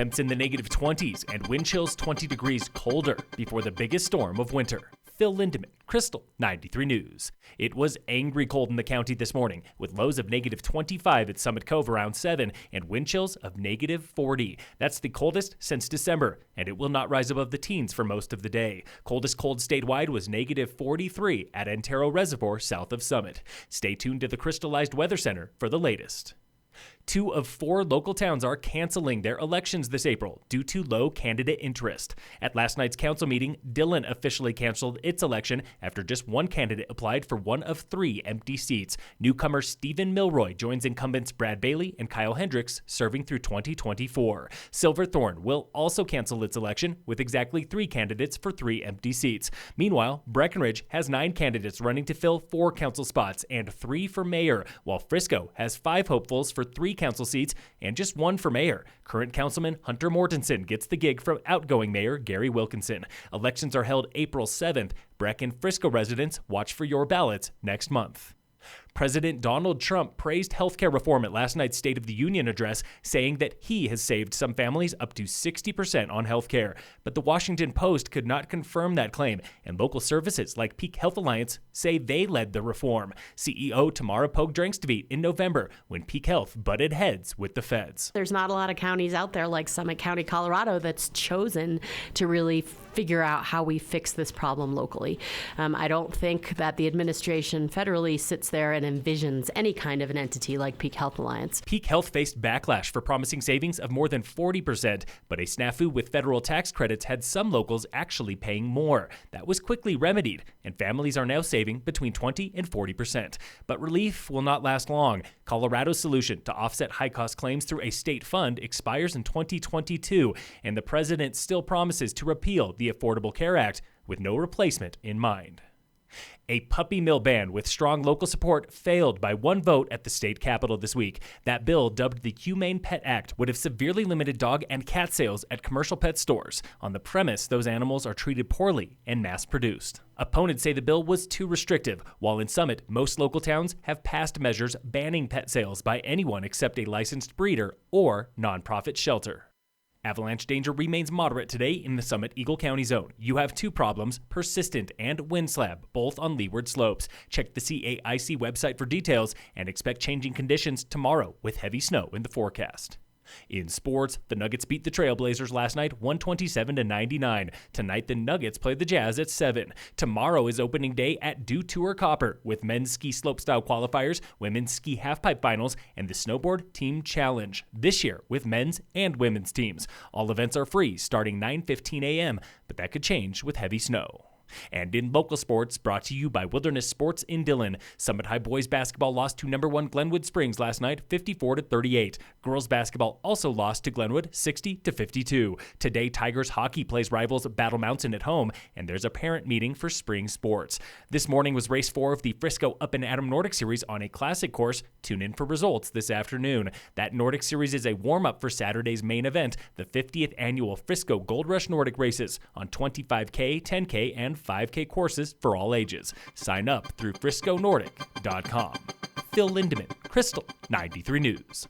Temps in the negative 20s and wind chills 20 degrees colder before the biggest storm of winter. Phil Lindemann, Krystal, 93 News. It was angry cold in the county this morning, with lows of negative 25 at Summit Cove around 7 and wind chills of negative 40. That's the coldest since December, and it will not rise above the teens for most of the day. Coldest cold statewide was negative 43 at Antero Reservoir south of Summit. Stay tuned to the Crystalized Weather Center for the latest. 2 of 4 local towns are canceling their elections this April due to low candidate interest. At last night's council meeting, Dillon officially canceled its election after just one candidate applied for one of 3 empty seats. Newcomer Stephen Milroy joins incumbents Brad Bailey and Kyle Hendricks, serving through 2024. Silverthorne will also cancel its election with exactly 3 candidates for 3 empty seats. Meanwhile, Breckenridge has 9 candidates running to fill 4 council spots and 3 for mayor, while Frisco has 5 hopefuls for 3 council seats and just 1 for mayor. Current councilman Hunter Mortensen gets the gig from outgoing mayor Gary Wilkinson. Elections are held April 7th. Breck and Frisco residents watch for your ballots next month. President Donald Trump praised healthcare reform at last night's State of the Union address, saying that he has saved some families up to 60% on healthcare. But the Washington Post could not confirm that claim, and local services like Peak Health Alliance say they led the reform. CEO Tamara Pogue-Drankstvedt in November when Peak Health butted heads with the feds. There's not a lot of counties out there like Summit County, Colorado, that's chosen to really figure out how we fix this problem locally. I don't think that the administration federally sits there and envisions any kind of an entity like Peak Health Alliance. Peak Health faced backlash for promising savings of more than 40%, but a snafu with federal tax credits had some locals actually paying more. That was quickly remedied, and families are now saving between 20 and 40%. But relief will not last long. Colorado's solution to offset high-cost claims through a state fund expires in 2022, and the president still promises to repeal the Affordable Care Act with no replacement in mind. A puppy mill ban with strong local support failed by 1 vote at the state capitol this week. That bill, dubbed the Humane Pet Act, would have severely limited dog and cat sales at commercial pet stores on the premise those animals are treated poorly and mass-produced. Opponents say the bill was too restrictive, while in Summit, most local towns have passed measures banning pet sales by anyone except a licensed breeder or nonprofit shelter. Avalanche danger remains moderate today in the Summit Eagle County zone. You have 2 problems, persistent and wind slab, both on leeward slopes. Check the CAIC website for details and expect changing conditions tomorrow with heavy snow in the forecast. In sports, the Nuggets beat the Trailblazers last night 127-99. Tonight, the Nuggets play the Jazz at 7. Tomorrow is opening day at Dew Tour Copper with men's ski slopestyle qualifiers, women's ski halfpipe finals, and the snowboard team challenge. This year with men's and women's teams. All events are free starting 9:15 a.m., but that could change with heavy snow. And in local sports, brought to you by Wilderness Sports in Dillon, Summit High boys basketball lost to number 1 Glenwood Springs last night 54-38. Girls basketball also lost to Glenwood 60-52. Today, Tigers hockey plays rivals Battle Mountain at home, and there's a parent meeting for spring sports. This morning was race 4 of the Frisco Up and Adam Nordic Series on a classic course. Tune in for results this afternoon. That Nordic Series is a warm-up for Saturday's main event, the 50th annual Frisco Gold Rush Nordic Races on 25K, 10K, and 5K courses for all ages. Sign up through FriscoNordic.com. Phil Lindemann, Krystal, 93 News.